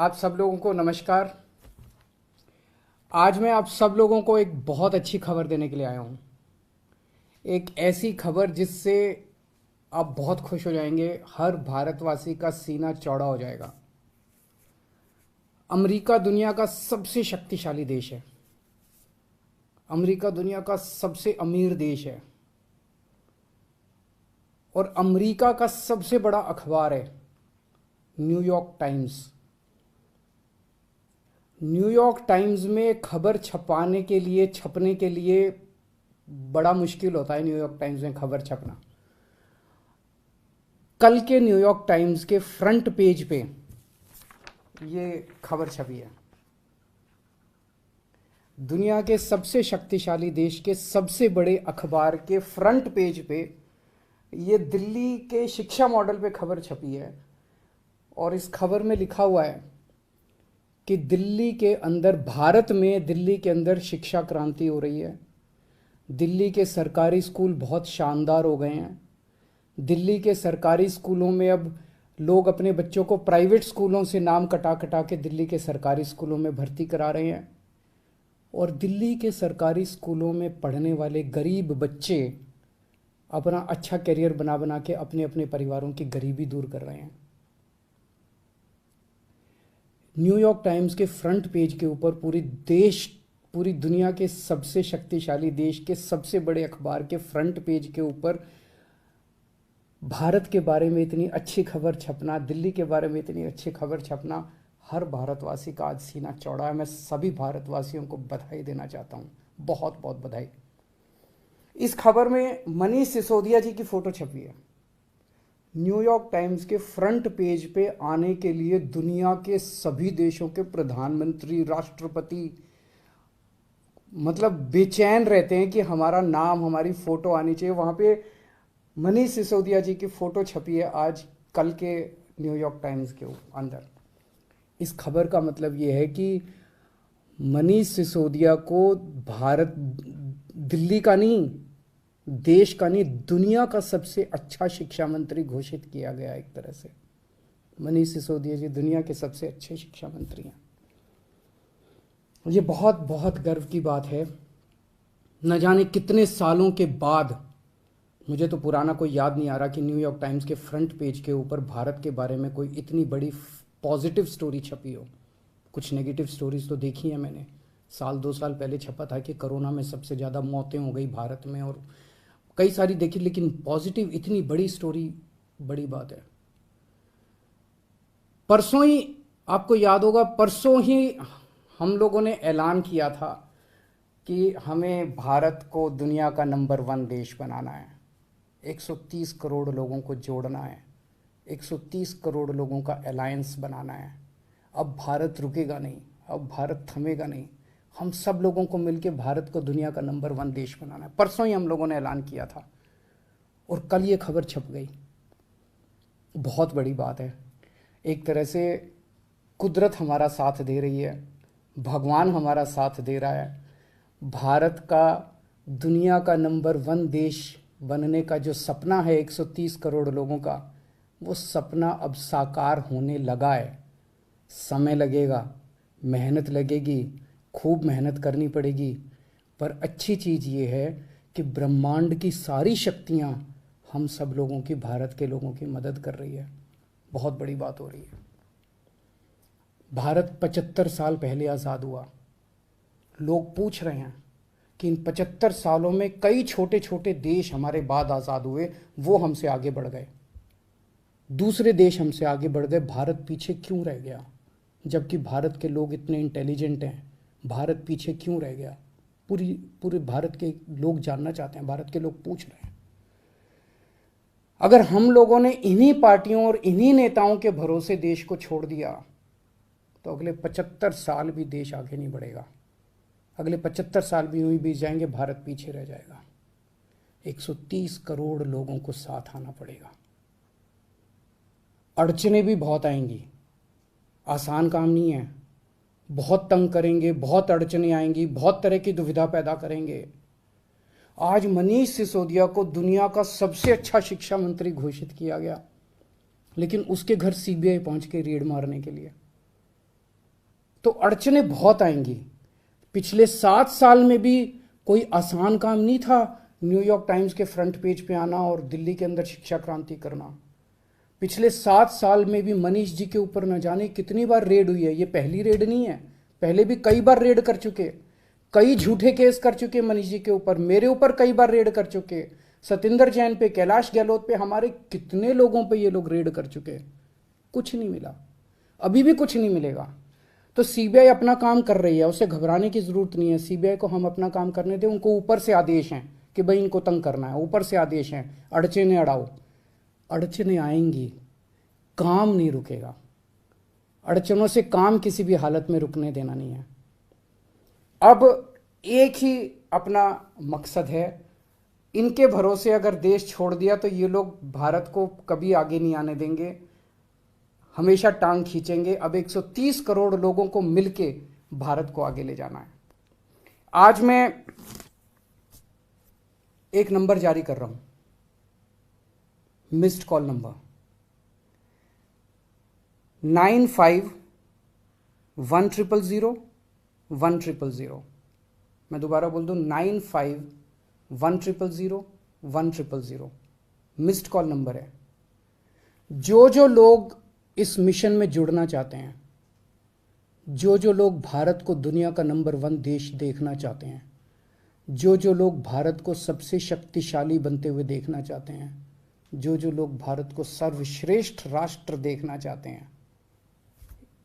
आप सब लोगों को नमस्कार। आज मैं आप सब लोगों को एक बहुत अच्छी खबर देने के लिए आया हूँ। एक ऐसी खबर जिससे आप बहुत खुश हो जाएंगे, हर भारतवासी का सीना चौड़ा हो जाएगा। अमेरिका दुनिया का सबसे शक्तिशाली देश है। अमेरिका दुनिया का सबसे अमीर देश है और अमेरिका का सबसे बड़ा अखबार है न्यूयॉर्क टाइम्स। न्यूयॉर्क टाइम्स में खबर छपने के लिए बड़ा मुश्किल होता है। न्यूयॉर्क टाइम्स में खबर छपना, कल के न्यूयॉर्क टाइम्स के फ्रंट पेज पे ये खबर छपी है। दुनिया के सबसे शक्तिशाली देश के सबसे बड़े अखबार के फ्रंट पेज पे ये दिल्ली के शिक्षा मॉडल पे खबर छपी है और इस खबर में लिखा हुआ है कि भारत में दिल्ली के अंदर शिक्षा क्रांति हो रही है। दिल्ली के सरकारी स्कूल बहुत शानदार हो गए हैं। दिल्ली के सरकारी स्कूलों में अब लोग अपने बच्चों को प्राइवेट स्कूलों से नाम कटा कटा के दिल्ली के सरकारी स्कूलों में भर्ती करा रहे हैं और दिल्ली के सरकारी स्कूलों में पढ़ने वाले गरीब बच्चे अपना अच्छा करियर बना बना के अपने अपने परिवारों की गरीबी दूर कर रहे हैं। न्यूयॉर्क टाइम्स के फ्रंट पेज के ऊपर पूरी दुनिया के सबसे शक्तिशाली देश के सबसे बड़े अखबार के फ्रंट पेज के ऊपर भारत के बारे में इतनी अच्छी खबर छपना, दिल्ली के बारे में इतनी अच्छी खबर छपना, हर भारतवासी का आज सीना चौड़ा है। मैं सभी भारतवासियों को बधाई देना चाहता हूँ, बहुत बहुत बधाई। इस खबर में मनीष सिसोदिया जी की फोटो छपी है। न्यूयॉर्क टाइम्स के फ्रंट पेज पे आने के लिए दुनिया के सभी देशों के प्रधानमंत्री, राष्ट्रपति मतलब बेचैन रहते हैं कि हमारा नाम, हमारी फोटो आनी चाहिए। वहाँ पे मनीष सिसोदिया जी की फोटो छपी है आज कल के न्यूयॉर्क टाइम्स के अंदर। इस खबर का मतलब ये है कि मनीष सिसोदिया को भारत, दिल्ली का नहीं, देश का नहीं, दुनिया का सबसे अच्छा शिक्षा मंत्री घोषित किया गया। एक तरह से मनीष सिसोदिया जी दुनिया के सबसे अच्छे शिक्षा मंत्री हैं। ये बहुत बहुत गर्व की बात है। न जाने कितने सालों के बाद, मुझे तो पुराना कोई याद नहीं आ रहा कि न्यूयॉर्क टाइम्स के फ्रंट पेज के ऊपर भारत के बारे में कोई इतनी बड़ी पॉजिटिव स्टोरी छपी हो। कुछ नेगेटिव स्टोरीज तो देखी है मैंने। 1-2 साल पहले छपा था कि कोरोना में सबसे ज़्यादा मौतें हो गई भारत में और कई सारी देखी, लेकिन पॉजिटिव इतनी बड़ी स्टोरी बड़ी बात है। परसों ही, आपको याद होगा, परसों ही हम लोगों ने ऐलान किया था कि हमें भारत को दुनिया का नंबर 1 देश बनाना है। 130 करोड़ लोगों को जोड़ना है, 130 करोड़ लोगों का अलायंस बनाना है। अब भारत रुकेगा नहीं, अब भारत थमेगा नहीं। हम सब लोगों को मिलकर भारत को दुनिया का नंबर 1 देश बनाना है। परसों ही हम लोगों ने ऐलान किया था और कल ये खबर छप गई। बहुत बड़ी बात है। एक तरह से कुदरत हमारा साथ दे रही है, भगवान हमारा साथ दे रहा है। भारत का दुनिया का नंबर 1 देश बनने का जो सपना है 130 करोड़ लोगों का, वो सपना अब साकार होने लगा है। समय लगेगा, मेहनत लगेगी, खूब मेहनत करनी पड़ेगी, पर अच्छी चीज़ ये है कि ब्रह्मांड की सारी शक्तियाँ हम सब लोगों की, भारत के लोगों की मदद कर रही है। बहुत बड़ी बात हो रही है। भारत 75 साल पहले आज़ाद हुआ। लोग पूछ रहे हैं कि इन 75 सालों में कई छोटे छोटे देश हमारे बाद आज़ाद हुए, वो हमसे आगे बढ़ गए, दूसरे देश हमसे आगे बढ़ गए, भारत पीछे क्यों रह गया? जबकि भारत के लोग इतने इंटेलिजेंट हैं, भारत पीछे क्यों रह गया? पूरे भारत के लोग जानना चाहते हैं, भारत के लोग पूछ रहे हैं। अगर हम लोगों ने इन्हीं पार्टियों और इन्हीं नेताओं के भरोसे देश को छोड़ दिया तो अगले 75 साल भी देश आगे नहीं बढ़ेगा। अगले 75 साल भी यूं ही बीत जाएंगे, भारत पीछे रह जाएगा। 130 करोड़ लोगों को साथ आना पड़ेगा। अड़चने भी बहुत आएंगी, आसान काम नहीं है। बहुत तंग करेंगे, बहुत अड़चने आएंगी, बहुत तरह की दुविधा पैदा करेंगे। आज मनीष सिसोदिया को दुनिया का सबसे अच्छा शिक्षा मंत्री घोषित किया गया, लेकिन उसके घर सीबीआई पहुंच के रेड मारने के लिए। तो अड़चने बहुत आएंगी। पिछले 7 साल में भी कोई आसान काम नहीं था न्यूयॉर्क टाइम्स के फ्रंट पेज पे आना और दिल्ली के अंदर शिक्षा क्रांति करना। पिछले 7 साल में भी मनीष जी के ऊपर न जाने कितनी बार रेड हुई है। ये पहली रेड नहीं है, पहले भी कई बार रेड कर चुके, कई झूठे केस कर चुके मनीष जी के ऊपर, मेरे ऊपर कई बार रेड कर चुके, सतिंदर जैन पे, कैलाश गहलोत पे, हमारे कितने लोगों पे ये लोग रेड कर चुके, कुछ नहीं मिला, अभी भी कुछ नहीं मिलेगा। तो सीबीआई अपना काम कर रही है, उसे घबराने की जरूरत नहीं है। सीबीआई को हम अपना काम करने दें। उनको ऊपर से आदेश हैं कि भाई इनको तंग करना है, ऊपर से आदेश हैं, अड़चने अड़ाओ। अड़चने आएंगी, काम नहीं रुकेगा। अड़चनों से काम किसी भी हालत में रुकने देना नहीं है। अब एक ही अपना मकसद है, इनके भरोसे अगर देश छोड़ दिया तो ये लोग भारत को कभी आगे नहीं आने देंगे, हमेशा टांग खींचेंगे। अब 130 करोड़ लोगों को मिलके भारत को आगे ले जाना है। आज मैं एक नंबर जारी कर रहा हूं, मिस्ड कॉल नंबर 95100100। मैं दोबारा बोल दूं, 95100100 मिस्ड कॉल नंबर है। जो लोग इस मिशन में जुड़ना चाहते हैं, जो लोग भारत को दुनिया का नंबर 1 देश देखना चाहते हैं, जो लोग भारत को सबसे शक्तिशाली बनते हुए देखना चाहते हैं, जो लोग भारत को सर्वश्रेष्ठ राष्ट्र देखना चाहते हैं,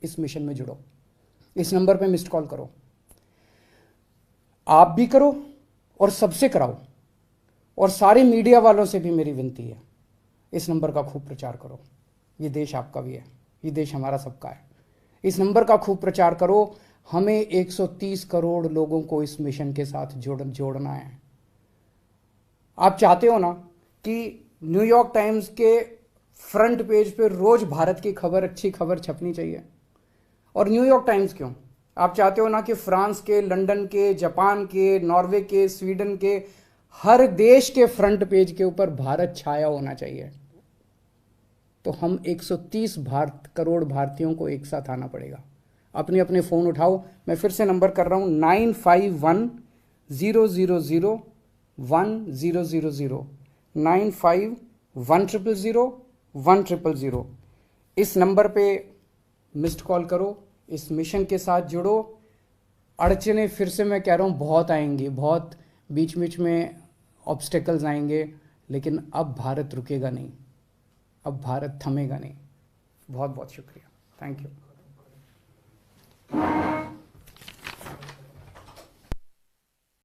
इस मिशन में जुड़ो। इस नंबर पे मिस्ड कॉल करो, आप भी करो और सबसे कराओ। और सारे मीडिया वालों से भी मेरी विनती है, इस नंबर का खूब प्रचार करो। ये देश आपका भी है, ये देश हमारा सबका है। इस नंबर का खूब प्रचार करो। हमें 130 करोड़ लोगों को इस मिशन के साथ जोड़ना है। आप चाहते हो ना कि न्यूयॉर्क टाइम्स के फ्रंट पेज पे रोज भारत की खबर, अच्छी खबर छपनी चाहिए। और न्यूयॉर्क टाइम्स क्यों, आप चाहते हो ना कि फ्रांस के, लंदन के, जापान के, नॉर्वे के, स्वीडन के, हर देश के फ्रंट पेज के ऊपर भारत छाया होना चाहिए। तो हम 130 करोड़ भारतीयों को एक साथ आना पड़ेगा। अपने अपने फ़ोन उठाओ, मैं फिर से नंबर कर रहा हूँ, 95100100, 95100100। इस नंबर पे मिस्ड कॉल करो, इस मिशन के साथ जुड़ो। अड़चने फिर से मैं कह रहा हूँ बहुत आएंगी, बहुत बीच बीच में ऑब्स्टेकल्स आएंगे, लेकिन अब भारत रुकेगा नहीं, अब भारत थमेगा नहीं। बहुत बहुत शुक्रिया, थैंक यू।